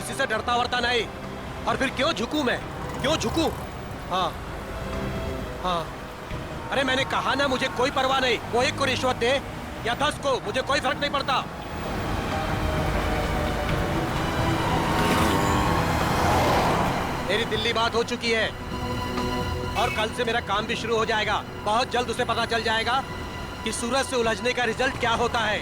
किसी से डरता वरता नहीं। और फिर क्यों झुकूं मैं, क्यों झुकूं? हाँ हाँ, अरे मैंने कहा ना, मुझे कोई परवाह नहीं। वो 1 को रिश्वत दे या 10 को, मुझे कोई फर्क नहीं पड़ता। मेरी दिल्ली बात हो चुकी है और कल से मेरा काम भी शुरू हो जाएगा। बहुत जल्द उसे पता चल जाएगा कि सूरज से उलझने का रिजल्ट क्या होता है।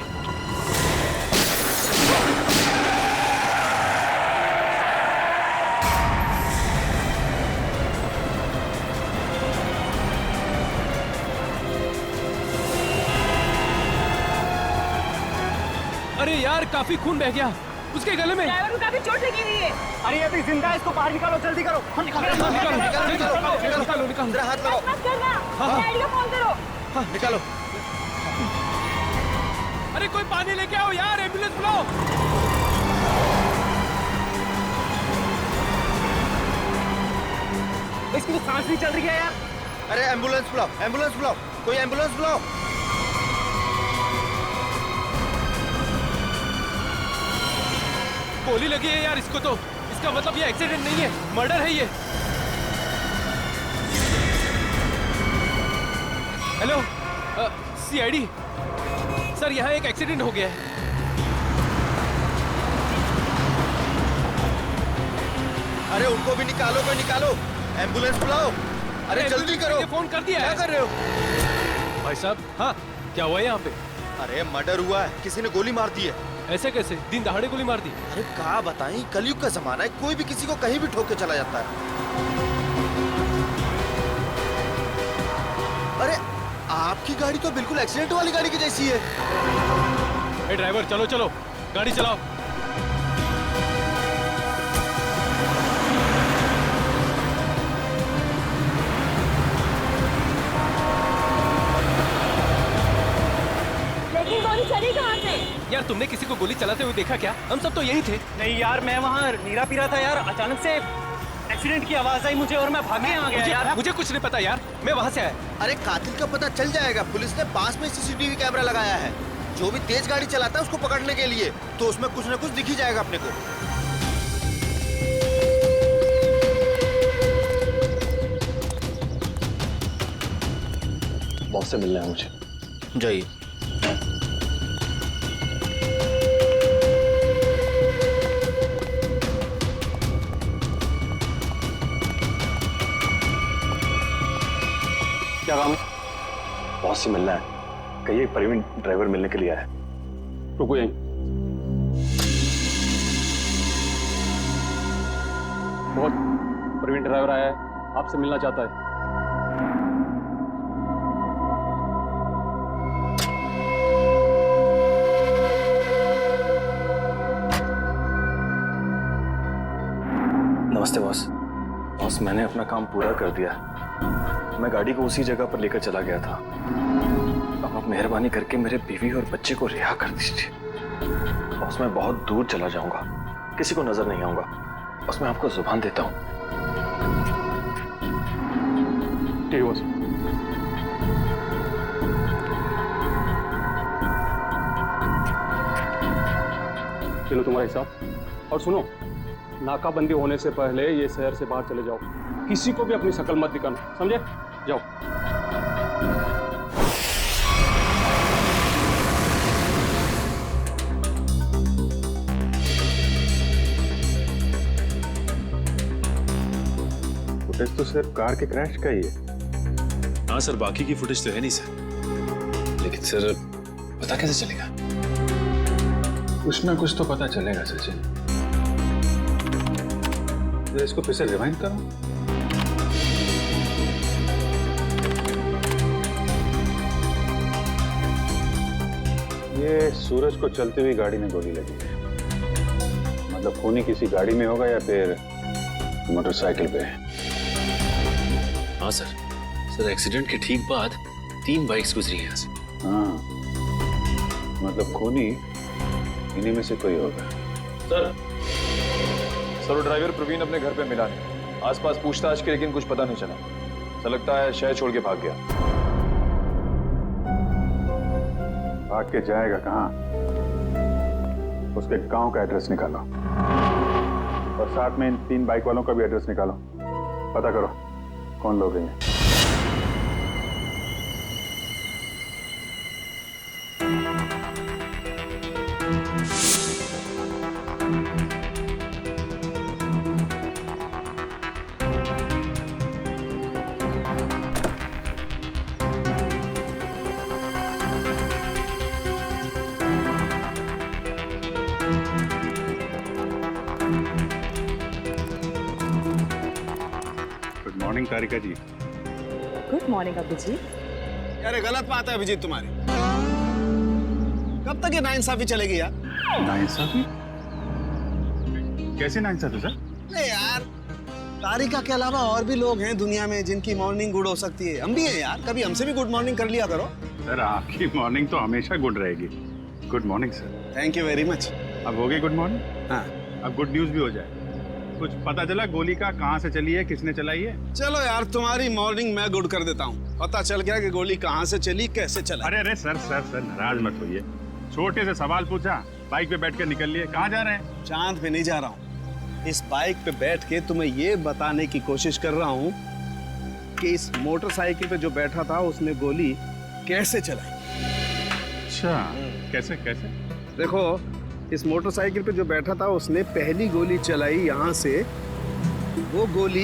अरे यार, काफी खून बह गया उसके गले में। ड्राइवर को काफी चोट लगी हुई है। अरे अभी जिंदा है, इसको बाहर निकालो, जल्दी करो। निकालो। जरा हाथ लगाओ। मत करना, डैडी को फोन करो। हाँ, निकालो। अरे कोई पानी लेके आओ यार, एम्बुलेंस बुलाओ। इसकी तो सांस नहीं चल रही है यार। अरे एम्बुलेंस बुलाओ, एम्बुलेंस बुलाओ, कोई एम्बुलेंस बुलाओ। गोली लगी है यार इसको तो। इसका मतलब ये एक्सीडेंट नहीं है, मर्डर है ये। हेलो, सीआईडी सर, यहाँ एक एक्सीडेंट हो गया है। अरे उनको भी निकालो, कोई निकालो, एम्बुलेंस बुलाओ। अरे जल्दी करो। फोन कर दिया। क्या कर रहे हो भाई साहब? हाँ, क्या हुआ है यहाँ पे? अरे मर्डर हुआ है, किसी ने गोली मार दी है। ऐसे कैसे? दिन दहाड़े गोली मार दी? अरे क्या बताएं, कलयुग का जमाना है, कोई भी किसी को कहीं भी ठोक के चला जाता है। अरे आपकी गाड़ी तो बिल्कुल एक्सीडेंट वाली गाड़ी की जैसी है। ए ड्राइवर, चलो चलो, गाड़ी चलाओ। लेकिन गोली चली कहाँ से? यार तुमने किसी को गोली चलाते हुए देखा क्या? हम सब तो यही थे। नहीं यार, मैं वहाँ नीरा पी रहा था यार, अचानक से एक्सीडेंट की आवाज आई मुझे और मैं भागे आ गया यार। मुझे कुछ नहीं पता यार, मैं वहाँ से आया। अरे कातिल का पता चल जाएगा, पुलिस ने पास में सीसीटीवी कैमरा लगाया है। जो भी तेज गाड़ी चलाता है उसको पकड़ने के लिए, तो उसमें कुछ न कुछ दिख ही जाएगा अपने को। बॉस से मिलना है मुझे। जाइए। क्या काम है? बॉस से मिलना है। कहिए प्रवीण ड्राइवर मिलने के लिए आया है। रुको यहीं। बहुत प्रवीण ड्राइवर आया है, आपसे मिलना चाहता है। नमस्ते बॉस। बॉस, मैंने अपना काम पूरा कर दिया। मैं गाड़ी को उसी जगह पर लेकर चला गया था। अब आप मेहरबानी करके मेरे बीवी और बच्चे को रिहा कर दीजिए। बॉस, मैं बहुत दूर चला जाऊंगा, किसी को नजर नहीं आऊंगा। बस मैं आपको जुबान देता हूं। ठीक है बॉस। चलो तुम्हारा हिसाब। और सुनो, नाकाबंदी होने से पहले ये शहर से बाहर चले जाओ। किसी को भी अपनी शक्ल मत दिखाना, समझे? जाओ। फुटेज तो सिर्फ कार के क्रैश का ही है। हाँ सर, बाकी की फुटेज तो है नहीं सर। लेकिन सर, पता कैसे चलेगा? कुछ ना कुछ तो पता चलेगा सचिन। इसको फिर से रिवाइंड करो। ये सूरज को चलती हुई गाड़ी में गोली लगी है। मतलब खूनी किसी गाड़ी में होगा या फिर मोटरसाइकिल पे। हाँ सर। सर, एक्सीडेंट के ठीक बाद 3 बाइक्स गुजरी हैं यहाँ से। हाँ, मतलब खूनी इन्हीं में से कोई होगा। सर, वो ड्राइवर प्रवीण अपने घर पे मिला नहीं। आसपास पूछताछ की, लेकिन कुछ पता नहीं चला। ऐसा लगता है शहर छोड़ के भाग गया। भाग के जाएगा कहाँ? उसके गांव का एड्रेस निकालो। और साथ में इन 3 बाइक वालों का भी एड्रेस निकालो, पता करो कौन लोग हैं ये। Good morning Tarika ji. Good morning Abhijit. यार ये गलत बात है अभिजीत तुम्हारी। कब तक ये नाइंसाफी चलेगी यार? नाइंसाफी? कैसे नाइंसाफी सर? नहीं यार, तारिका के अलावा और भी लोग हैं दुनिया में जिनकी मॉर्निंग गुड हो सकती है। हम भी हैं यार, कभी हमसे भी गुड मॉर्निंग कर लिया करो। सर आपकी मॉर्निंग तो हमेशा गुड रहेगी। Good morning sir. Thank you very much. अब हो गई गुड मॉर्निंग? हाँ, अब गुड न्यूज भी हो जाए। कुछ पता चला गोली का कहाँ से चली है, किसने चलाई है? चलो यार तुम्हारी मॉर्निंग मैं गुड कर देता हूँ। पता चल गया कि गोली कहाँ से चली, कैसे चला। अरे अरे सर सर सर नाराज मत होइए। छोटे से सवाल पूछा, बाइक पे बैठ कर निकल लिए। कहाँ जा रहे हैं? चांद पे नहीं जा रहा हूँ। इस बाइक पे बैठ के तुम्हें ये बताने की कोशिश कर रहा हूँ कि इस मोटरसाइकिल पे जो बैठा था उसने गोली कैसे चलाई। अच्छा, कैसे कैसे? देखो, इस मोटरसाइकिल पे जो बैठा था उसने पहली गोली चलाई यहाँ से। वो गोली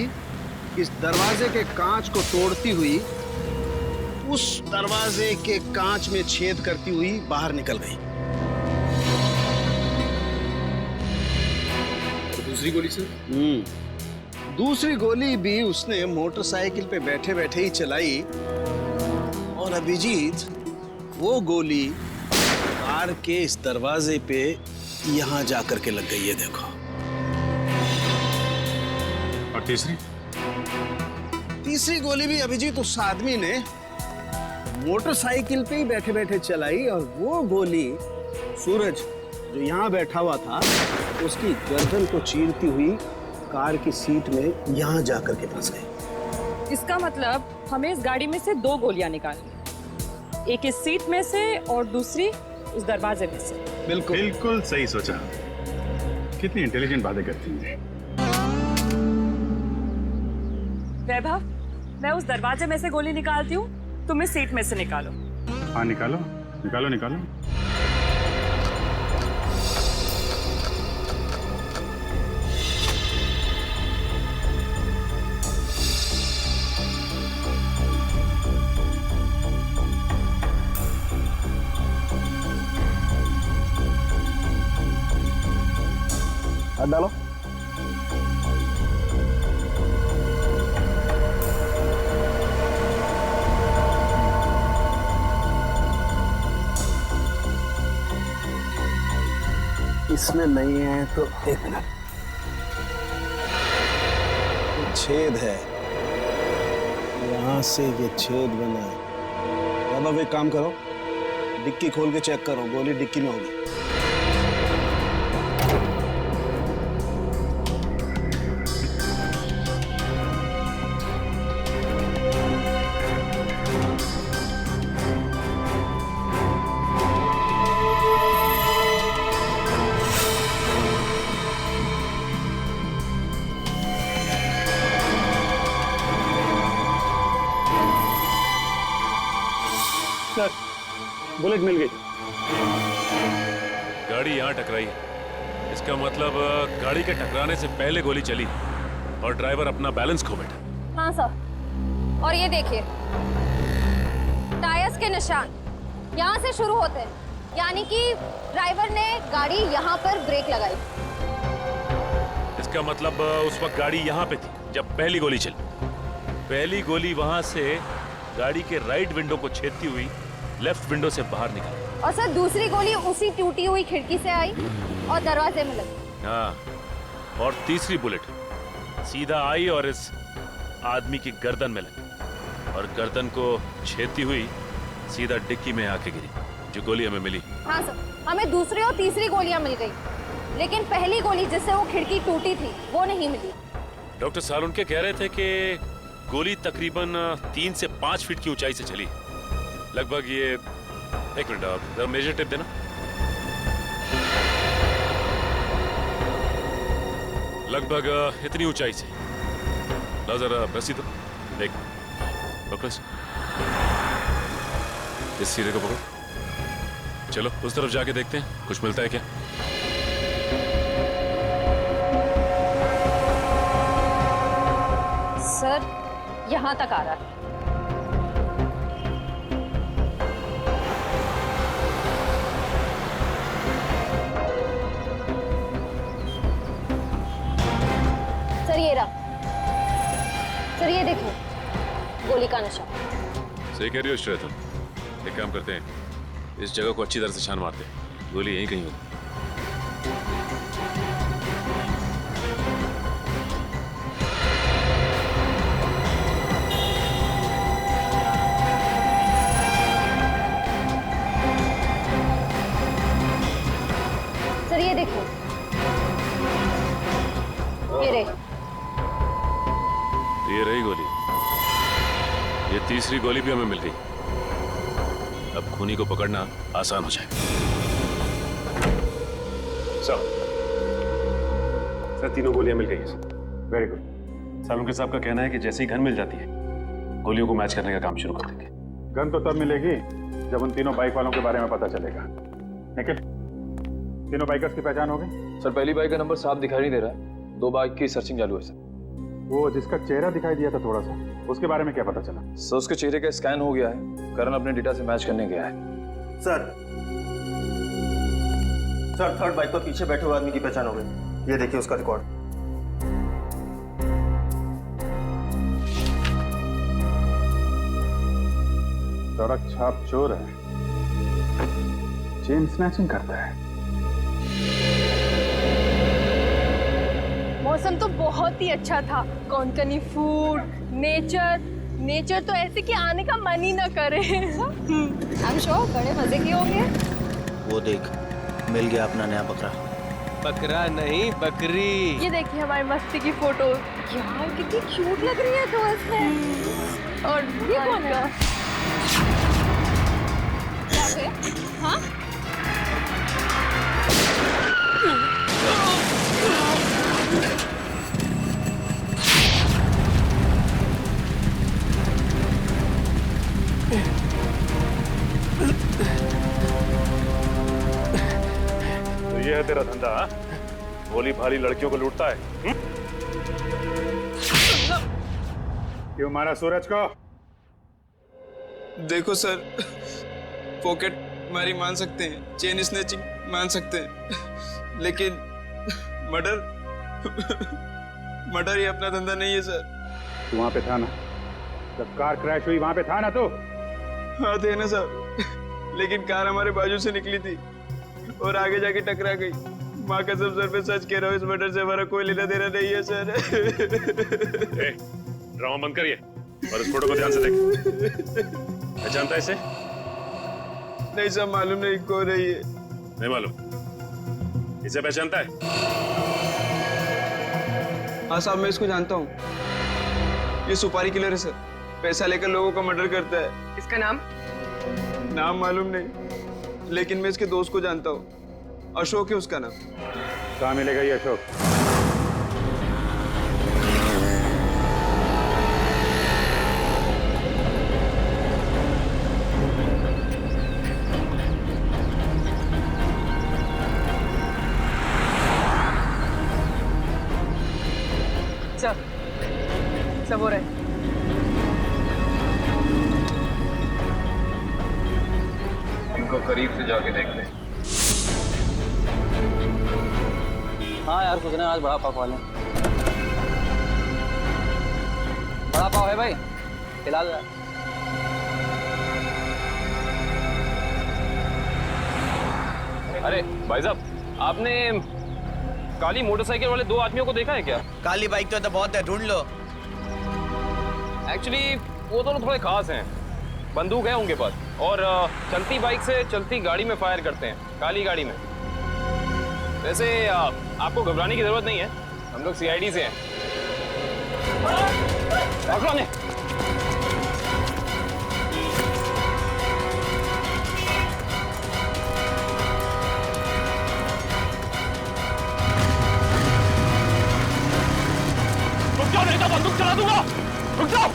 इस दरवाजे के कांच को तोड़ती हुई उस दरवाजे के कांच में छेद करती हुई बाहर निकल गई। तो दूसरी गोली सर? दूसरी गोली भी उसने मोटरसाइकिल पे बैठे बैठे ही चलाई। और अभिजीत, वो गोली कार के इस दरवाजे पे यहाँ जाकर के लग गई है, देखो। और तीसरी? तीसरी गोली भी अभिजीत उस आदमी ने मोटरसाइकिल पे ही बैठे बैठे चलाई। और वो गोली सूरज जो यहाँ बैठा हुआ था उसकी गर्दन को चीरती हुई कार की सीट में यहाँ जाकर के फंस गई। इसका मतलब हमें इस गाड़ी में से 2 गोलियां निकालनी, एक इस सीट में से और दूसरी उस दरवाजे में से। बिल्कुल बिल्कुल सही सोचा। कितनी इंटेलिजेंट बातें करती हैं। वैभव, मैं उस दरवाजे में से गोली निकालती हूँ, तुम इस सीट में से निकालो। हाँ निकालो निकालो निकालो। हाथ डालो। इसमें नहीं है तो एक मिनट, छेद है यहाँ से, ये छेद बना है। अब एक काम करो, डिक्की खोल के चेक करो, गोली डिक्की में होगी। सर बुलेट मिल गई। गाड़ी यहाँ टकराई है, इसका मतलब गाड़ी के टकराने से पहले गोली चली और ड्राइवर अपना बैलेंस खो बैठा। हाँ सर, और ये देखिए टायर्स के निशान यहाँ से शुरू होते हैं, यानी कि ड्राइवर ने गाड़ी यहाँ पर ब्रेक लगाई। इसका मतलब उस वक्त गाड़ी यहाँ पे थी जब पहली गोली चली। पहली गोली वहां से गाड़ी के राइट विंडो को छेदती हुई लेफ्ट विंडो से बाहर निकली। और सर दूसरी गोली उसी टूटी हुई खिड़की से आई और दरवाजे में लगी। हाँ, और तीसरी बुलेट सीधा आई और इस आदमी की गर्दन में लगी और गर्दन को छेदती हुई सीधा डिक्की में आके गिरी, जो गोली हमें मिली। हाँ सर, हमें दूसरी और तीसरी गोलियां मिल गई, लेकिन पहली गोली जिससे वो खिड़की टूटी थी वो नहीं मिली। डॉक्टर सालुनके कह रहे थे कि गोली तकरीबन 3 से 5 फीट की ऊंचाई से चली, लगभग ये, एक मिनट आप जरा मेजर टेप देना। लगभग इतनी ऊंचाई से। ला जरा रस्सी तो देख, पकड़ो इस सीधे को पकड़ो। चलो उस तरफ जाके देखते हैं कुछ मिलता है क्या। सर यहाँ तक आ रहा है। सर ये रहा। सर ये देखो, गोली का निशान। सही कह रही हो श्रेया तुम। एक काम करते हैं, इस जगह को अच्छी तरह से छान मारते हैं, गोली यहीं कहीं होगी। सर ये देखो, ये रही। ये रही गोली। ये तीसरी गोली भी हमें मिल गई। अब खूनी को पकड़ना आसान हो जाएगा। सर तीनों गोलियां मिल गई हैं। Very good. सालुंके साहब का कहना है कि जैसे ही गन मिल जाती है गोलियों को मैच करने का काम शुरू कर देंगे। गन तो तब मिलेगी जब उन तीनों बाइक वालों के बारे में पता चलेगा। निखिल, तीनों बाइकर्स की पहचान हो गई? सर पहली बाइक का नंबर साफ दिखाई नहीं दे रहा है। 2 बाइक की सर्चिंग चालू है सर। वो जिसका चेहरा दिखाई दिया था थोड़ा सा, उसके बारे में क्या पता चला? सर उसके चेहरे का स्कैन हो गया है। करण अपने डेटा से मैच करने गया है। सर थर्ड बाइक पर पीछे बैठे हुए आदमी की पहचान हो गई। ये देखिए उसका रिकॉर्ड। सड़क छाप चोर है, चेन स्नैचिंग करता है। मौसम तो बहुत ही अच्छा था। कोंकणी फूड, नेचर तो ऐसे कि आने का मन ही ना करे। I'm sure बड़े मजे के होंगे। वो देख, मिल गया अपना नया बकरा। बकरा नहीं, बकरी। ये देखिए हमारी मस्ती की फोटो। यार कितनी क्यूट लग रही है तो इसमें। और ये कौन है? हाँ? तो ये है तेरा धंधा? भोली भाली लड़कियों को लूटता है? क्यों मारा सूरज को? देखो सर, पॉकेट मारी मान सकते हैं, चेन स्नैचिंग मान सकते हैं, लेकिन मर्डर ये अपना धंधा नहीं है सर। तू वहां पे था ना जब कार क्रैश हुई? वहां पे था ना तू? हाँ थे ना सर, लेकिन कार हमारे बाजू से निकली थी और आगे जाके टकरा गई। माँ कसम सर पे सच कह रहा हूँ, इस मर्डर से हमारा कोई लेना देना नहीं है सर। ड्रामा बंद करिए और इस फोटो को ध्यान से देख। पहचानता है इसे? नहीं सर, मालूम नहीं कौन है ये। नहीं मालूम? इसे पहचानता है? हाँ साहब, मैं इसको जानता हूँ। ये सुपारी किलर है सर, पैसा लेकर लोगों का मर्डर करता है। इसका नाम? नाम मालूम नहीं, लेकिन मैं इसके दोस्त को जानता हूँ। अशोक है उसका नाम। कहाँ मिलेगा ये अशोक? सब हो रहा है। इनको करीब से जाके देख ले। हाँ यार, कुछ ना, आज बड़ा पाव वाले। बड़ा पाव है भाई, खिला दो। अरे भाई साहब, आपने काली मोटरसाइकिल वाले 2 आदमियों को देखा है क्या? काली बाइक तो बहुत है, ढूंढ लो। एक्चुअली वो दोनों थोड़े खास हैं। बंदूक है उनके पास और चलती बाइक से चलती गाड़ी में फायर करते हैं, काली गाड़ी में। वैसे आपको घबराने की जरूरत नहीं है, हम लोग सीआईडी से हैं। पकड़ो ने। बंदूक चला दूंगा। रुक जाओ।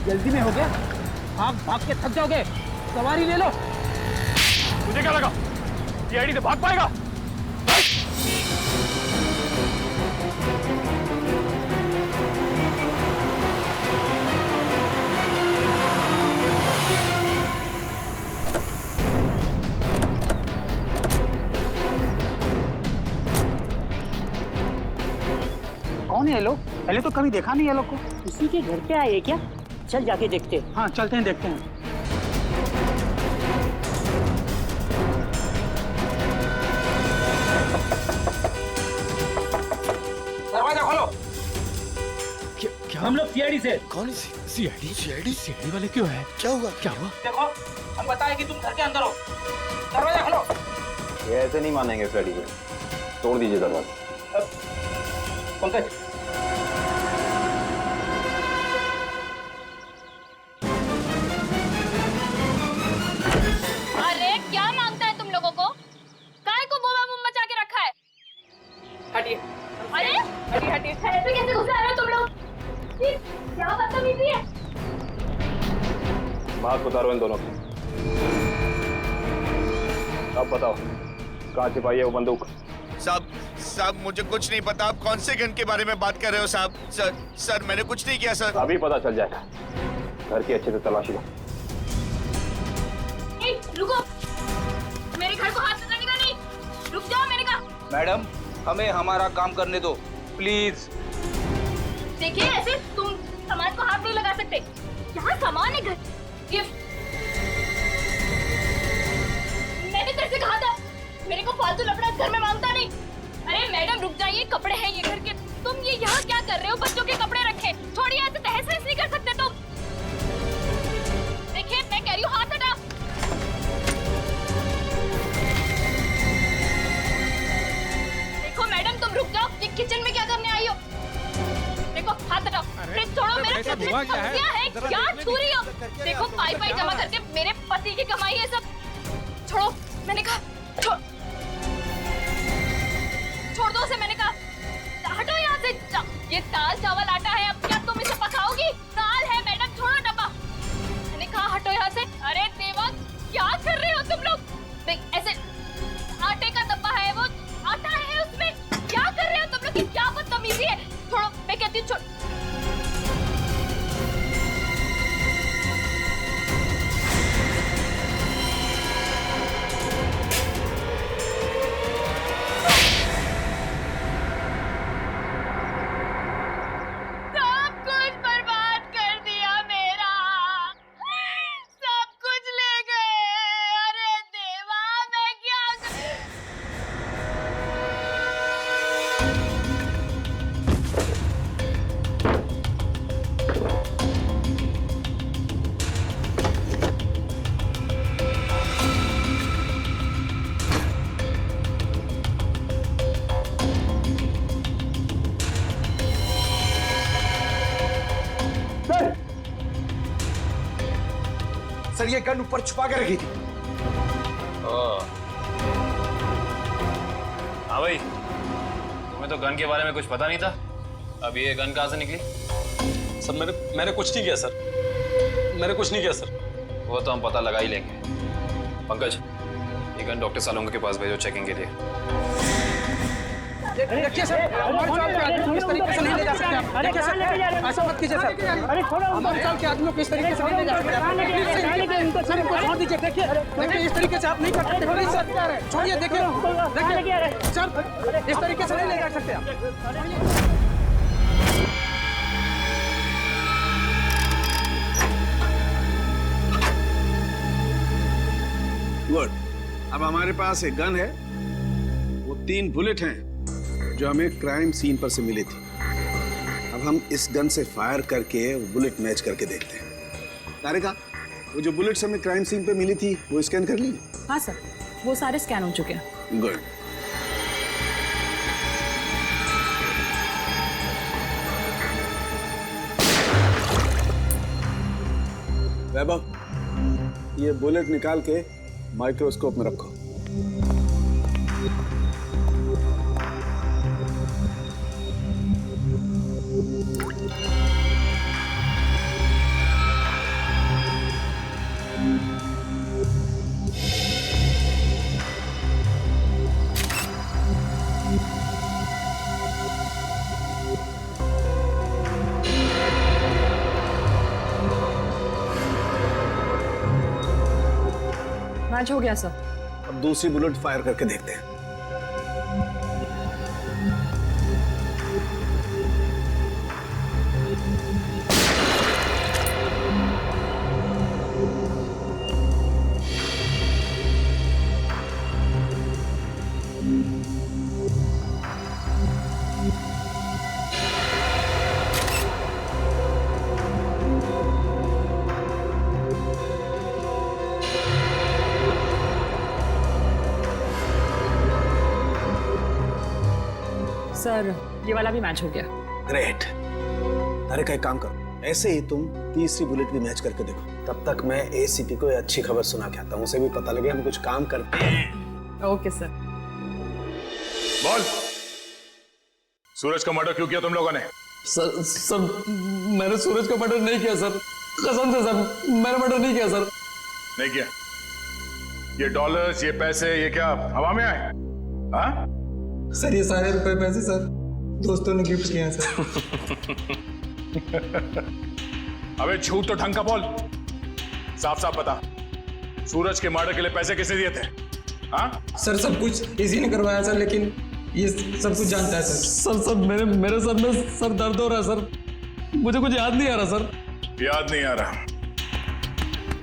जल्दी में हो गया, भाग भाग के थक जाओगे, सवारी ले लो। मुझे क्या लगा सीआईडी से भाग पाएगा? कौन है ये लोग? पहले तो कभी देखा नहीं है लोग को। किसी के घर पे आए क्या? चल जाके देखते। हाँ चलते हैं, देखते हैं। दरवाजा खोलो। क्या हम लोग सीआईडी से? कौन सीआईडी वाले क्यों है? क्या हुआ? देखो, हम बताए कि तुम घर के अंदर हो। दरवाजा खोलो। ये ऐसे नहीं मानेंगे फ्रेडी को, तोड़ दीजिए दरवाजा। पंकज, अरे क्या मांगता है तुम लोगों को? काय को बोबा मुंह मचा के रखा है? हटिए। अरे हटिए। ऐसे कैसे घुस रहे हो तुम लोग? क्या बदतमीजी है? मास्क उतारो इन दोनों की। अब बताओ कहाँ छिपाई है वो बंदूक? साहब मुझे कुछ नहीं पता। आप कौन से गन के बारे में बात कर रहे हो साहब? सर मैंने कुछ नहीं किया सर। अभी पता चल जाएगा। घर की अच्छे से तलाशी लो। रुको, मेरे घर को हाथ लगाने का नहीं। रुक जाओ, मैंने कहा। मैडम, हमें हमारा काम करने दो प्लीज। देखिए, ऐसे तुम सामान को हाथ नहीं लगा सकते। यहाँ सामान है, घर गिफ्ट। मैंने तेरे से कहा था मेरे को फालतू लफड़ा घर में मांगता नहीं। अरे मैडम रुक जाइए, कपड़े हैं ये घर के। तुम ये यहाँ क्या कर रहे हो? बच्चों के कपड़े रखे। छोड़िए, ऐसे तहस नहस नहीं कर सकते तुम। देखिए मैं कह रही हूँ, हाथ हटा। देखो मैडम, तुम रुक जाओ। ये किचन में क्या करने आई हो? देखो हाथ हटाओ। फ्रिज छोड़ो। मेरे घर में सब्जियां हैं, क्या छू रही हो? देखो पाई जमा करके मेरे पति की कमाई है सब। छोड़ो, मैंने कहा छोड़ दो उसे, मैंने कहा। हटो यहाँ से। ये दाल चावल आटा है, अब क्या तुम इसे पकाओगी? दाल है मैडम, छोड़ो डब्बा। मैंने कहा हटो यहाँ से। अरे देवा, क्या कर रहे हो तुम लोग? देख ऐसे आटे का डब्बा है, वो आटा है उसमें। क्या कर रहे हो तुम लोग? क्या बदतमीजी है? छोड़ो, मैं कहती हूँ छोड़। सर ये गन ऊपर छुपा के रखी थी। हाँ भाई, तुम्हें तो गन के बारे में कुछ पता नहीं था। अब ये गन कहाँ से निकली? सर मैंने कुछ नहीं किया सर। मैंने कुछ नहीं किया सर। वो तो हम पता लगा ही लेंगे। पंकज, ये गन डॉक्टर सालोंगा के पास भेजो चेकिंग के लिए। देखिए सर, हमारे साल के आदमी किस तरीके से नहीं ले जा सकते आप। देखिए सर, ऐसा मत कीजिए सर। हमारे साल के आदमियों को इस तरीके से नहीं ले जा सकते आप। सर इनको छोड़ दीजिए। देखिए इस तरीके से आप नहीं कर सकते। नहीं सर, छोड़िए। देखिए सर, इस तरीके से नहीं ले जा सकते आप। गुड। अब हमारे पास एक गन है, वो 3 बुलेट हैं जो हमें क्राइम सीन पर से मिली थी। अब हम इस गन से फायर करके वो बुलेट मैच करके देखते हैं। तारिका, वो जो बुलेट्स हमें क्राइम सीन पे मिली थी वो स्कैन कर ली? हाँ सर, वो सारे स्कैन हो चुके हैं। गुड। वैभव, ये बुलेट निकाल के माइक्रोस्कोप में रखो। मैच हो गया सर। अब दूसरी बुलेट फायर करके देखते हैं। सर ये वाला भी मैच हो गया। ग्रेट। अरे का एक काम करो, ऐसे ही तुम तीसरी बुलेट भी मैच करके देखो। तब तक मैं एसीपी को अच्छी खबर सुना के आता हूँ, उसे भी पता लगे हम कुछ काम करते हैं। Okay sir. बोल, सूरज का मर्डर क्यों किया तुम लोगों ने? सर मैंने सूरज का मर्डर नहीं किया सर, कसम से सर, मैंने मर्डर नहीं किया सर। नहीं किया? ये डॉलर्स, ये पैसे, ये क्या हवा में आए? हाँ? सर ये सारे रुपए पैसे सर दोस्तों ने गिफ्ट किए हैं सर। अबे झूठ तो ढंग का बोल, साफ साफ बता, सूरज के मर्डर के लिए पैसे किसने दिए थे? हाँ? सर सब कुछ इसी ने करवाया सर, लेकिन ये सब कुछ जानता है सर। सर मेरे सर में सर दर्द हो रहा है सर, मुझे कुछ याद नहीं आ रहा सर। याद नहीं आ रहा?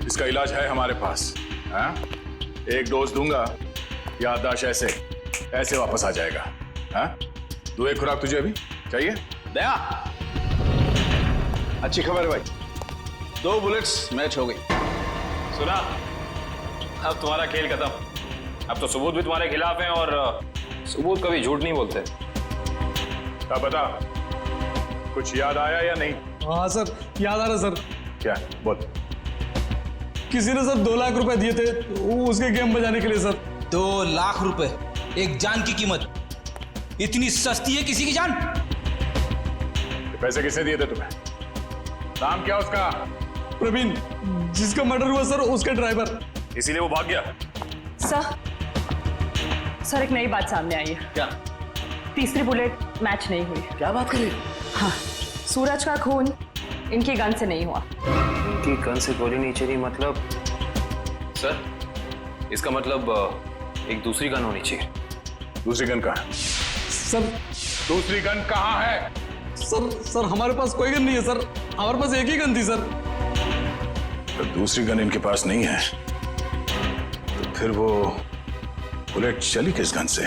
इसका इलाज है हमारे पास। हाँ? एक डोज दूंगा, याददाश्त ऐसे वापस आ जाएगा। हाँ? दो एक खुराक तुझे अभी चाहिए? दया, अच्छी खबर है भाई, 2 बुलेट्स मैच हो गई। सुना, अब तुम्हारा खेल खत्म। अब तो सबूत भी तुम्हारे खिलाफ हैं और सबूत कभी झूठ नहीं बोलते। क्या बता, कुछ याद आया या नहीं? हाँ सर याद आ रहा सर। क्या? बोल। किसी ने सर 2 लाख रुपए दिए थे उसके गेम बजाने के लिए सर। 2 लाख रुपए, एक जान की कीमत। इतनी सस्ती है किसी की जान? पैसे किसने दिए थे तुम्हें? नाम क्या उसका? प्रवीण, जिसका मर्डर हुआ सर उसका ड्राइवर। इसीलिए वो भाग गया? सर एक नई बात सामने आई है। क्या? तीसरी बुलेट मैच नहीं हुई। क्या बात करी? हाँ, सूरज का खून इनकी गन से नहीं हुआ। इनकी गन से गोली नहीं चली मतलब? सर इसका मतलब एक दूसरी गन होनी चाहिए। दूसरी गन कहाँ है? सर दूसरी गन कहाँ है? सर हमारे पास कोई गन नहीं है सर, हमारे पास एक ही गन थी सर। तो दूसरी गन इनके पास नहीं है तो फिर वो बुलेट चली किस गन से?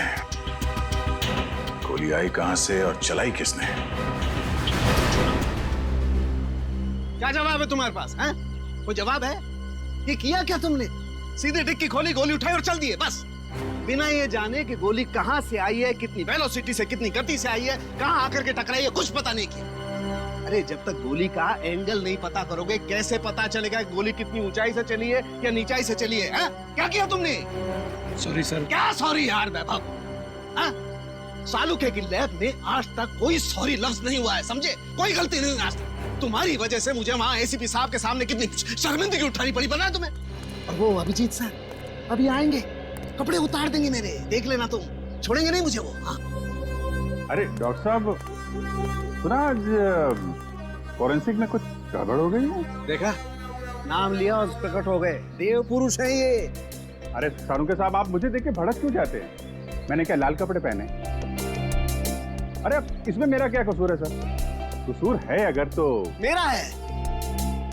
गोली आई कहां से और चलाई किसने? क्या जवाब है तुम्हारे पास? हैं? वो जवाब है? ये किया क्या तुमने? सीधे डिक्की खोली, गोली उठाई और चल दिए बस, बिना ये जाने कि गोली कहां से आई है, कितनी वेलोसिटी से, कितनी गति से आई है, कहां आकर के टकराई है, कुछ पता नहीं किया। अरे जब तक गोली का एंगल नहीं पता करोगे कैसे पता चलेगा कि गोली कितनी ऊंचाई से चली है या नीचाई से चली है? हा? क्या किया तुमने? Sorry sir. क्या सॉरी यार वैभव? सालुके की लैब में आज तक कोई सॉरी लफ्ज नहीं हुआ है, समझे? कोई गलती नहीं हुई आज तक। तुम्हारी वजह से मुझे वहाँ एसीपी साहब के सामने कितनी शर्मिंदगी उठानी पड़ी, पता है तुम्हें? और वो अभिजीत सर अभी आएंगे, कपड़े उतार देंगे मेरे, देख लेना तुम, छोड़ेंगे नहीं मुझे वो। हाँ? अरे डॉक्टर साहब, सुना आज फॉरेंसिक में कुछ गड़बड़ हो गई है? देखा, नाम लिया और प्रकट हो गए, देव पुरुष है ये। अरे सानुके साहब, आप मुझे देख के भड़क क्यों जाते हैं? मैंने क्या लाल कपड़े पहने? अरे इसमें मेरा क्या कसूर है सर? कसूर है अगर तो मेरा है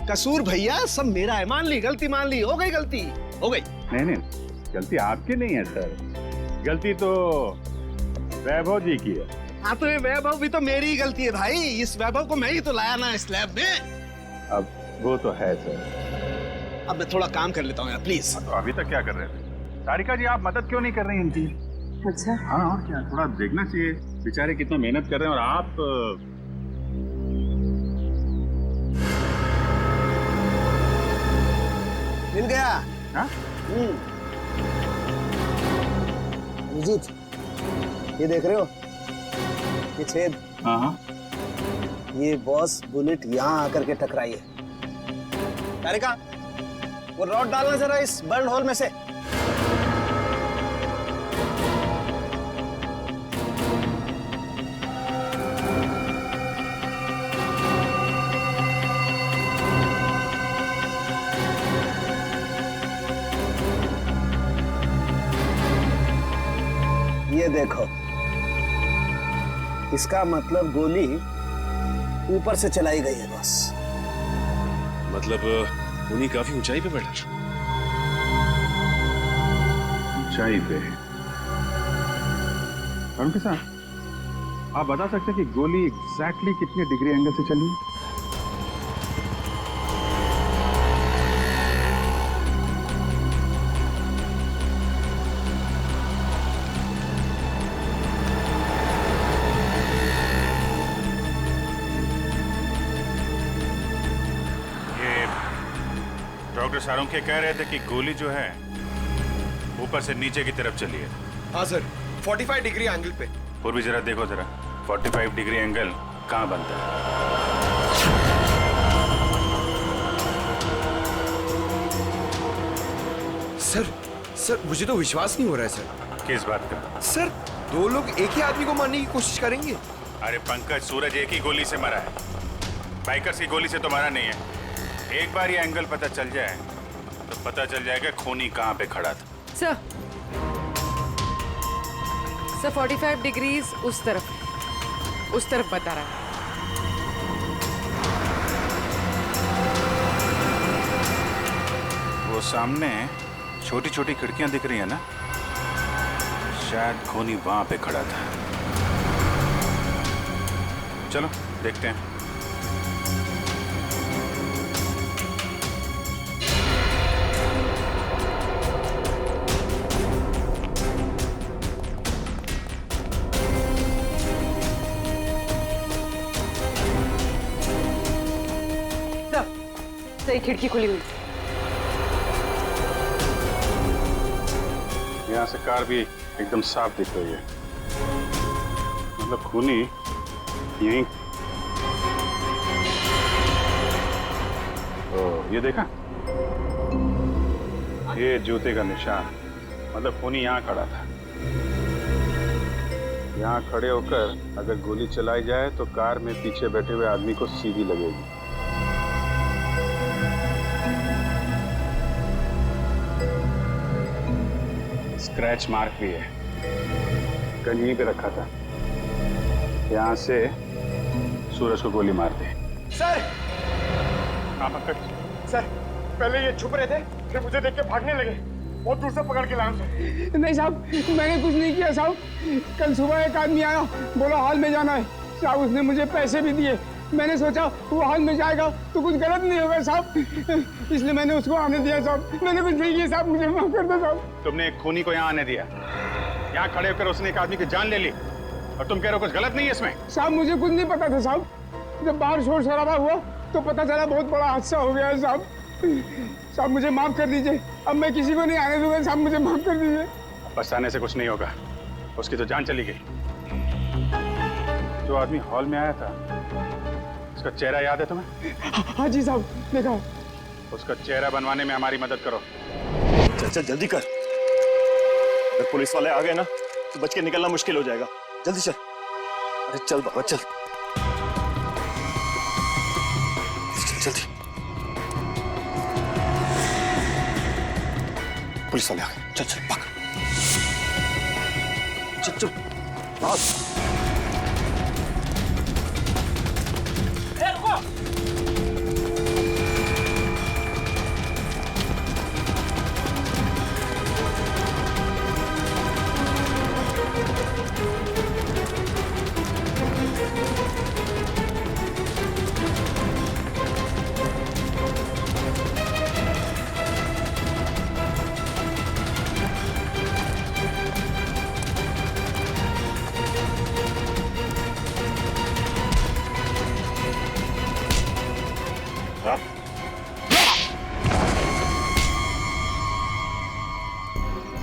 कसूर भैया, सब मेरा है। मान ली गलती, मान ली, हो गई गलती, हो गई। नहीं, गलती आपकी नहीं है सर, गलती तो वैभव जी की है। हाँ तो ये वैभव भी तो मेरी ही गलती है भाई, इस वैभव को मैं ही तो लाया ना इस लैब में। अब वो तो है सर। अब मैं थोड़ा काम कर लेता हूँ यार, प्लीज। तो अभी तक क्या कर रहे थे? सारिका जी, आप मदद क्यों नहीं कर रही इनकी? अच्छा हाँ, और क्या, थोड़ा देखना चाहिए, बेचारे कितना मेहनत कर रहे हैं और आप मिल गया। हाँ? अभिजीत, ये देख रहे हो, ये छेद। हाँ। ये बॉस बुलेट यहाँ आकर के टकराई है। तारिका, वो रॉड डालना जरा इस बर्न होल में से। ये देखो, इसका मतलब गोली ऊपर से चलाई गई है बॉस। मतलब खूनी काफी ऊंचाई पे बैठा। ऊंचाई पे? के साथ आप बता सकते हैं कि गोली एग्जैक्टली कितने डिग्री एंगल से चली है? डॉक्टर सारुंखे कह रहे थे कि गोली जो है ऊपर से नीचे की तरफ चली है। हाँ सर, 45 डिग्री एंगल पे। और भी जरा देखो जरा, 45 डिग्री एंगल कहाँ बनता है? सर मुझे तो विश्वास नहीं हो रहा है सर। किस बात का? सर, दो लोग एक ही आदमी को मारने की कोशिश करेंगे। अरे पंकज, सूरज एक ही गोली से मरा है, बाइकर्स की गोली से तो मरा नहीं है। एक बार ये एंगल पता चल जाए तो पता चल जाएगा खूनी कहाँ पे खड़ा था। सर 45 डिग्रीज उस तरफ बता रहा है। वो सामने छोटी छोटी खिड़कियां दिख रही है ना, शायद खूनी वहां पे खड़ा था। चलो देखते हैं। सही खिड़की खुली हुई। यहाँ से कार भी एकदम साफ दिख रही है, मतलब खूनी यहीं। ये देखा, ये जूते का निशान, मतलब खूनी यहाँ खड़ा था। यहाँ खड़े होकर अगर गोली चलाई जाए तो कार में पीछे बैठे हुए आदमी को सीधी लगेगी। स्क्रैच मार्क भी है, गन यहीं पे रखा था। यहाँ से सूरज को गोली मार दी। सर! हाँ पंकज। सर, पहले ये छुप रहे थे, फिर मुझे देख के भागने लगे। बहुत दूर से पकड़ के लाया उसे। नहीं साहब, मैंने कुछ नहीं किया साहब। कल सुबह एक आदमी आया, बोला हॉल में जाना है साहब। उसने मुझे पैसे भी दिए। मैंने सोचा वो हॉल में जाएगा तो कुछ गलत नहीं होगा साहब, इसलिए मैंने उसको आने दिया साहब। मैंने कुछ नहीं किया साहब, मुझे माफ कर दो साहब। तुमने एक खूनी को यहाँ आने दिया, यहाँ खड़े होकर उसने एक आदमी की जान ले ली, और तुम कह रहे हो कुछ गलत नहीं है इसमें? साहब मुझे कुछ नहीं पता था साहब। जब बाहर शोर शराबा हुआ तो पता चला बहुत बड़ा हादसा हो गया है साहब। साहब मुझे माफ कर दीजिए, अब मैं किसी को नहीं आने दूंगा साहब, मुझे माफ कर दीजिए। पछताने से कुछ नहीं होगा, उसकी तो जान चली गई। जो आदमी हॉल में आया था, उसका चेहरा याद है तुम्हें? हाँ जी साहब, देखा। उसका चेहरा बनवाने में हमारी मदद करो। चल चल जल्दी कर, अगर पुलिस वाले आ गए ना तो बच के निकलना मुश्किल हो जाएगा। जल्दी चल। अरे चल बाबा चल, जल्दी। पुलिस वाले आ गए, चल चल भाग। चल चल भाग।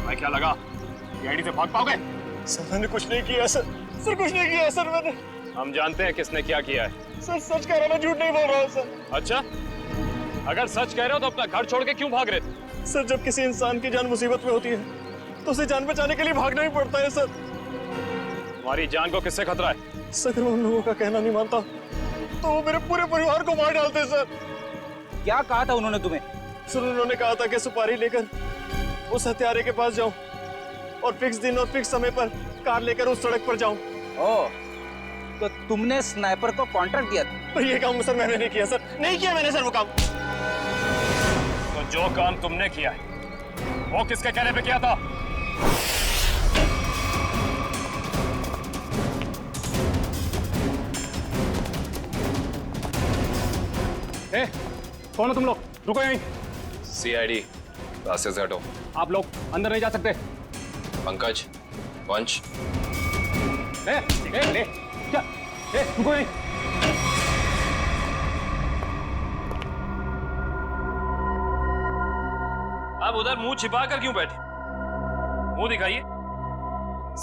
मैं क्या लगा सीआईडी से भाग पाओगे? सर मैंने कुछ नहीं किया सर कुछ नहीं किया सर मैंने। हम जानते हैं किसने क्या किया है। सर सच कह रहा मैं झूठ नहीं बोल रहा हूँ सर। अच्छा, अगर सच कह रहे हो तो अपना घर छोड़ के क्यों भाग रहे थे? सर जब किसी इंसान की जान मुसीबत में होती है तो उसे जान बचाने के लिए भागना ही पड़ता है सर। तुम्हारी जान को किससे खतरा है? सर अगर उन लोगों का कहना नहीं मानता तो वो मेरे पूरे परिवार को मार डालते सर। क्या कहा था उन्होंने तुम्हें? सर उन्होंने कहा था कि सुपारी लेकर उस हत्यारे के पास जाऊं और फिक्स दिन और फिक्स समय पर कार लेकर उस सड़क पर जाऊं। ओह, तो तुमने स्नाइपर को कॉन्ट्रैक्ट दिया था? पर ये काम सर मैंने नहीं किया सर, नहीं किया मैंने सर वो काम। तो जो काम तुमने किया है वो किसके कहने पे किया था? ए, कौन हो तुम लोग? रुको यहीं। सीआईडी, रास्ते से हटो। आप लोग अंदर नहीं जा सकते। पंकज, पंच। क्या? रुको यहीं। आप उधर मुंह छिपा कर क्यों बैठे? मुंह दिखाइए।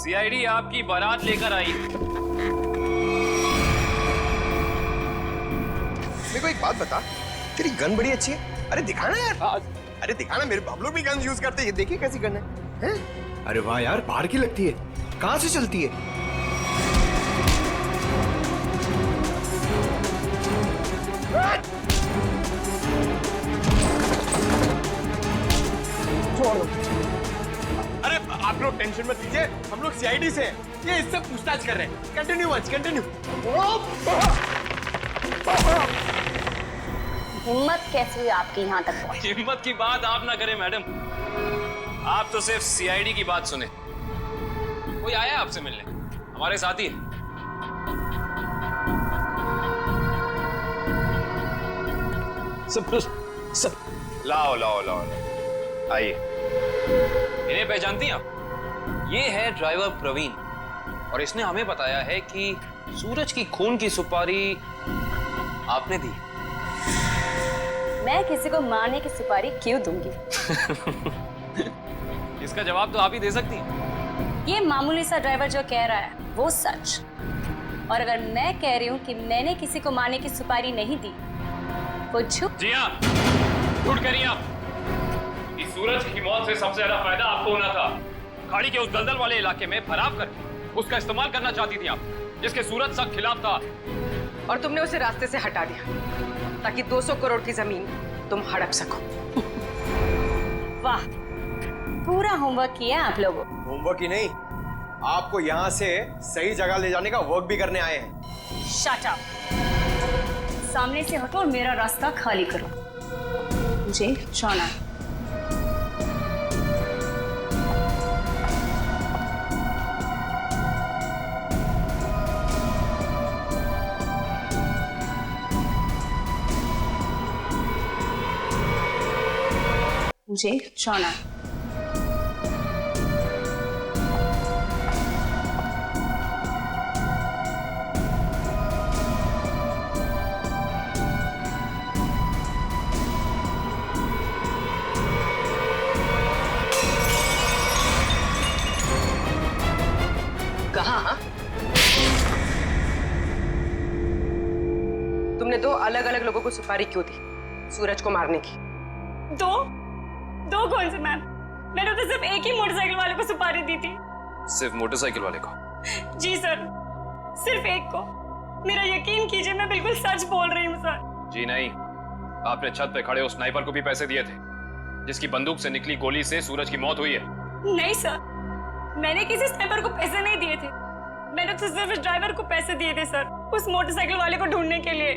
सीआईडी आपकी बारात लेकर आई। मेरे को एक बात बता, तेरी गन बड़ी अच्छी है। अरे दिखाना यार। अरे दिखाना, मेरे हम लोग भी गन यूज करते हैं। ये देखिए कैसी गन है, हैं? अरे वाह यार, बाहर की लगती है। कहाँ से चलती है? छोड़ दो। अरे आप लोग टेंशन मत लीजिए, हम लोग सीआईडी से हैं। ये इससे पूछताछ कर रहे हैं। Continue once, continue. हिम्मत कैसे हुई आपकी यहाँ तक पहुंची? हिम्मत की बात आप ना करें मैडम, आप तो सिर्फ सीआईडी की बात सुने। कोई आया आपसे मिलने? हमारे साथी है। सब लाओ लाओ लाओ, आइए। इन्हें पहचानती हैं आप? ये है ड्राइवर प्रवीण और इसने हमें बताया है कि सूरज की खून की सुपारी आपने दी। मैं किसी को मारने की सुपारी क्यों दूंगी? इसका जवाब तो आप ही दे सकती हैं। ये मामूली सा ड्राइवर जो कह रहा है वो सच, और अगर मैं कह रही हूँ कि मैंने किसी को मारने की सुपारी नहीं दी वो झूठ। जी हाँ, झूठ कह रही हैं आप। इस सूरज की मौत से सबसे ज्यादा फायदा आपको होना था। खाड़ी के उस दलदल वाले इलाके में फराव करके उसका इस्तेमाल करना चाहती थी आप, जिसके सूरज सख्त खिलाफ था। और तुमने उसे रास्ते से हटा दिया ताकि 200 करोड़ की जमीन तुम हड़प सको। वाह, पूरा होमवर्क किया आप लोगों। होमवर्क ही नहीं, आपको यहाँ से सही जगह ले जाने का वर्क भी करने आए हैं। शट अप, सामने से हटो और मेरा रास्ता खाली करो। मुझे जाना है। मुझे जाना है। कहाँ? तुमने 2 अलग-अलग लोगों को सुपारी क्यों दी? सूरज को मारने की। दो कौन से मैम? मैंने तो सिर्फ एक ही मोटरसाइकिल वाले को सुपारी दी थी। सिर्फ मोटरसाइकिल वाले को? जी सर, सिर्फ एक को। मेरा यकीन कीजिए, मैं बिल्कुल सच बोल रही हूँ सर। जी नहीं, आपने छत पे खड़े उस स्नाइपर को भी पैसे दिए थे, जिसकी बंदूक से निकली गोली से सूरज की मौत हुई है। नहीं सर, मैंने किसी स्नाइपर को पैसे नहीं दिए थे। मैंने तो सिर्फ इस ड्राइवर को पैसे दिए थे सर, उस मोटरसाइकिल वाले को ढूंढने के लिए।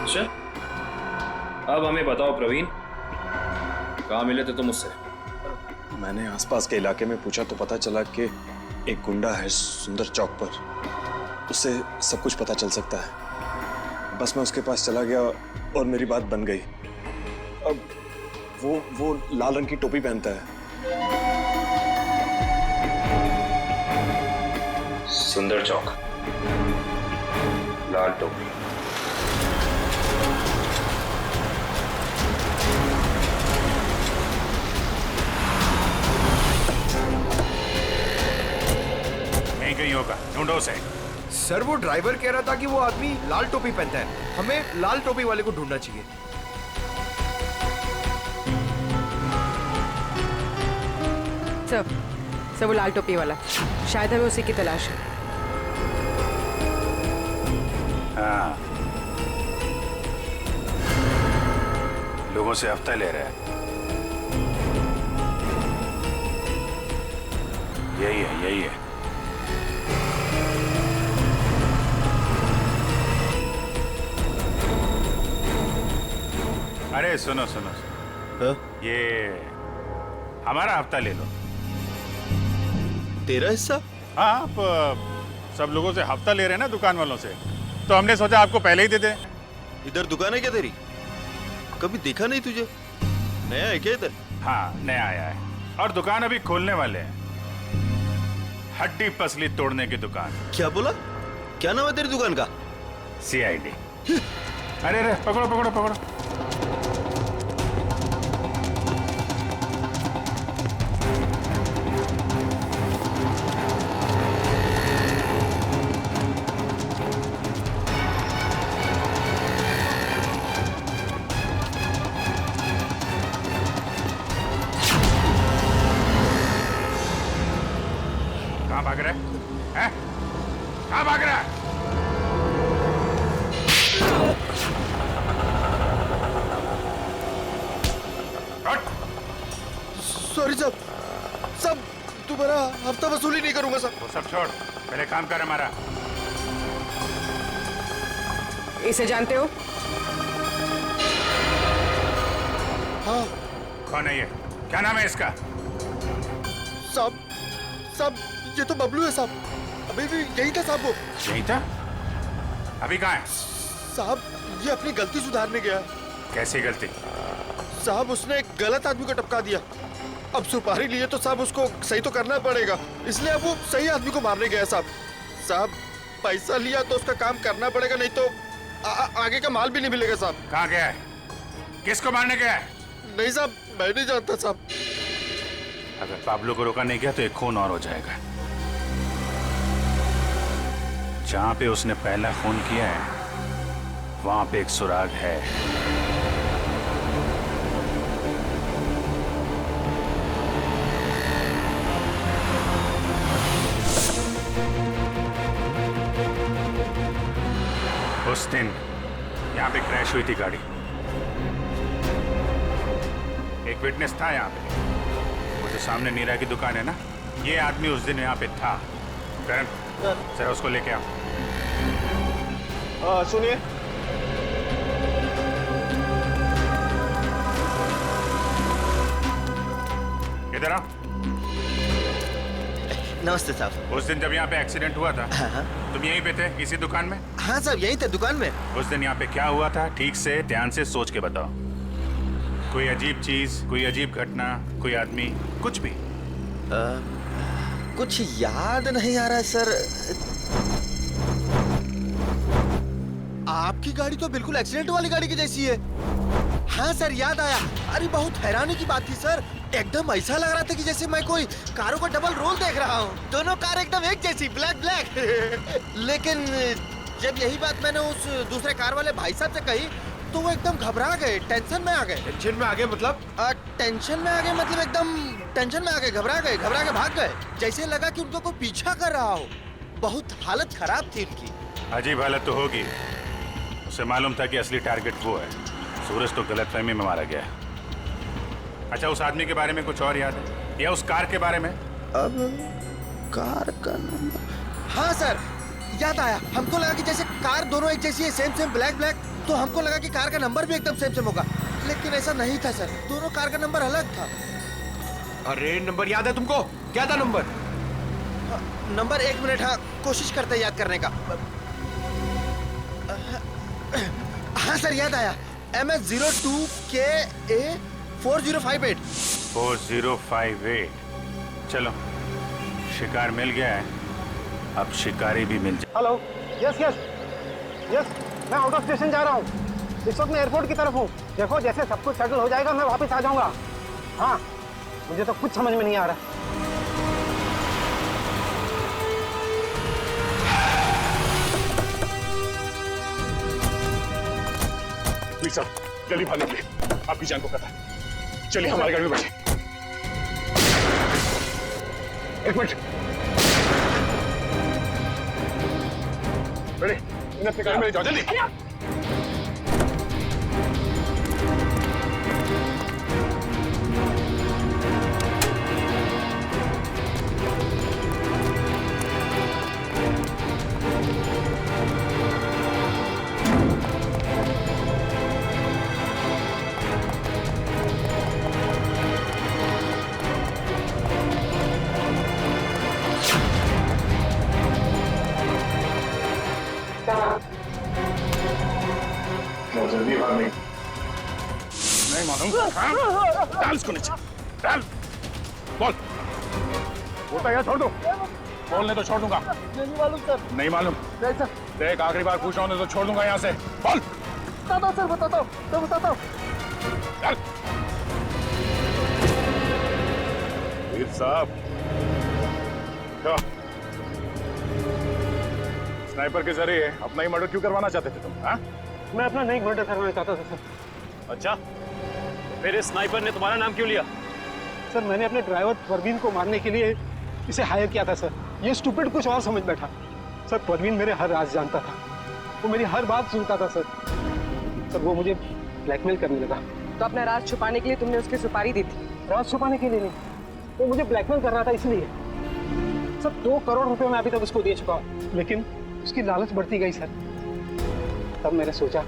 अच्छा, अब हमें बताओ प्रवीण, कहाँ मिले थे तुम मुझसे? मैंने आसपास के इलाके में पूछा तो पता चला कि एक गुंडा है सुंदर चौक पर, उससे सब कुछ पता चल सकता है। बस मैं उसके पास चला गया और मेरी बात बन गई। अब वो लाल रंग की टोपी पहनता है। सुंदर चौक, लाल टोपी। आदमियों का, ढूंढो उसे। सर वो ड्राइवर कह रहा था कि वो आदमी लाल टोपी पहनता है, हमें लाल टोपी वाले को ढूंढना चाहिए। सर वो लाल टोपी वाला, शायद हमें उसी की तलाश है। हाँ, लोगों से हफ्ता ले रहा है। यही है, यही है। अरे सुनो सुनो, सुनो। ये हमारा हफ्ता ले लो। तेरा हिस्सा? हाँ, आप सब लोगों से हफ्ता ले रहे हैं ना, दुकान वालों से, तो हमने सोचा आपको पहले ही दे दें। इधर दुकान है क्या तेरी? कभी देखा नहीं तुझे? नया है क्या इधर? हाँ, नया आया है और दुकान अभी खोलने वाले हैं। हड्डी पसली तोड़ने की दुकान। क्या बोला? क्या नाम है तेरी दुकान का? CID। अरे अरे, पकड़ो पकड़ो पकड़ो। कहाँ भाग रहा है? हैं? कहाँ भाग रहा है? सॉरी साहब, सब तुम्हारा हफ्ता वसूली नहीं करूंगा साहब। वो सब छोड़, पहले काम कर हमारा। इसे जानते हो? हाँ। कौन है ये? क्या नाम है इसका? साहब साहब, ये तो बबलू है साहब। अभी भी यही था साहब। वो यही था? अभी कहाँ है? साहब ये अपनी गलती सुधारने गया। कैसी गलती? साहब उसने एक गलत आदमी को टपका दिया। अब सुपारी लिए तो साहब उसको सही तो करना पड़ेगा, इसलिए अब वो सही आदमी को मारने गया साहब। साहब पैसा लिया तो उसका काम करना पड़ेगा, नहीं तो आगे का माल भी नहीं मिलेगा साहब। कहाँ गया है? किसको मारने गया है? नहीं साहब, मैं नहीं जानता साहब। अगर पाब्लो को रोका नहीं गया तो एक खून और हो जाएगा। जहां पे उसने पहला खून किया है वहां पे एक सुराग है। उस दिन यहाँ पे क्रैश हुई थी गाड़ी। एक विटनेस था यहाँ पे, वो जो सामने नीरा की दुकान है ना, ये आदमी उस दिन यहाँ पे था। करण, जरा उसको लेके आओ। सुनिए, इधर आओ। नमस्ते साहब। उस दिन जब यहाँ पे एक्सीडेंट हुआ था, तुम यहीं पे थे इसी दुकान में? हाँ साहब, यहीं थे दुकान में। उस दिन यहाँ पे क्या हुआ था, ठीक से ध्यान से सोच के बताओ। कोई अजीब चीज, कोई अजीब घटना, कोई आदमी, कुछ भी? कुछ याद नहीं आ रहा है सर। आपकी गाड़ी तो बिल्कुल एक्सीडेंट वाली गाड़ी की जैसी है। हाँ सर, याद आया। अरे बहुत हैरानी की बात थी सर, एकदम ऐसा लग रहा था कि जैसे मैं कोई कारों का डबल रोल देख रहा हूँ। दोनों कार एकदम एक जैसी, ब्लैक ब्लैक। लेकिन जब यही बात मैंने उस दूसरे कार वाले भाई साहब से कही तो वो एकदम घबरा गए, टेंशन में आ गए। टेंशन में आ गए मतलब? टेंशन में आ गए मतलब एकदम टेंशन में आ गए, घबरा के भाग गए। जैसे लगा कि उनको कोई पीछा कर रहा हो। बहुत हालत खराब थी उनकी। अजीब हालत तो होगी। उसे मालूम था कि असली टारगेट वो है। सूरज तो गलतफहमी में मारा गया। अच्छा, उस आदमी के बारे में कुछ और याद है या उस कार के बारे में? अब कार का नंबर, हाँ सर याद आया। हमको लगा कि जैसे कार दोनों एक जैसी है, सेम ब्लैक ब्लैक, तो हमको लगा कि कार का नंबर भी एकदम सेम होगा, लेकिन ऐसा नहीं था सर। दोनों कार का नंबर अलग था। अरे नंबर याद है तुमको? क्या था नंबर? नंबर 1 मिनट, हाँ कोशिश करते हैं याद करने का। हाँ सर याद आया, MS02KA 4058। 4058। चलो, शिकार मिल गया है, अब शिकारी भी मिल जाए। हेलो, यस यस यस, मैं आउट ऑफ स्टेशन जा रहा हूँ। इस वक्त मैं एयरपोर्ट की तरफ हूँ। देखो जैसे सब कुछ सेटल हो जाएगा मैं वापस आ जाऊंगा। हाँ, मुझे तो कुछ समझ में नहीं आ रहा। प्लीज साहब जल्दी भाग निकलिए, आपकी जान को खतरा है। चलिए हमारे गाड़ी में बैठिए। एक मिनट बैठे, इन्हें अपनी गाड़ी में ले जाओ जल्दी। जल्दी भाग नहीं मालूम। डाल इसको नीचे, डाल। बोल, बोलता यार छोड़ दो। बोलने तो छोड़ दूंगा। नहीं मालूम सर। नहीं मालूम? नहीं सर। देख आखिरी बार पूछ रहा हूं तो छोड़ दूंगा यहाँ से। बोल। बताता हूँ सर, बताता हूँ, मैं बताता हूँ। चल। वीर साहब, क्या स्नाइपर के जरिए अपना ही मर्डर क्यों करवाना चाहते थे तुम? हाँ? मैं अपना नहीं मर्डर करवाना चाहता था सर। अच्छा, फिर इस स्नाइपर ने तुम्हारा नाम क्यों लिया? सर मैंने अपने ड्राइवर परवीन को मारने के लिए इसे हायर किया था सर। ये स्टूपिड कुछ और समझ बैठा। सर परवीन मेरे हर राज जानता था, वो मेरी हर बात सुनता था सर। सर वो मुझे ब्लैकमेल करने लगा। तो अपना राज छुपाने के लिए तुमने उसकी सुपारी दी थी? राज छुपाने के लिए नहीं, वो मुझे ब्लैकमेल कर रहा था इसलिए। सर 2 करोड़ रुपए मैं अभी तक उसको दे चुका हूँ, लेकिन उसकी लालच बढ़ती गई सर। तब मैंने सोचा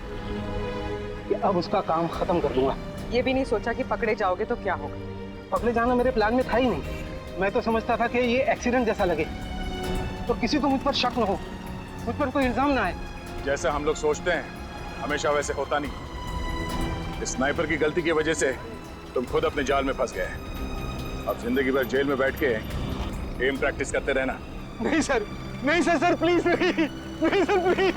कि अब उसका काम खत्म कर दूंगा। ये भी नहीं सोचा कि पकड़े जाओगे तो क्या होगा? पकड़े जाना मेरे प्लान में था ही नहीं। मैं तो समझता था कि ये एक्सीडेंट जैसा लगे तो किसी को मुझ पर शक न हो, मुझ पर कोई इल्जाम ना आए। जैसा हम लोग सोचते हैं हमेशा वैसे होता नहीं। इस स्नाइपर की गलती की वजह से तुम खुद अपने जाल में फंस गए। अब जिंदगी भर जेल में बैठ के एम प्रैक्टिस करते रहना। नहीं सर, नहीं सर, सर प्लीज नहीं, नहीं सर प्लीज।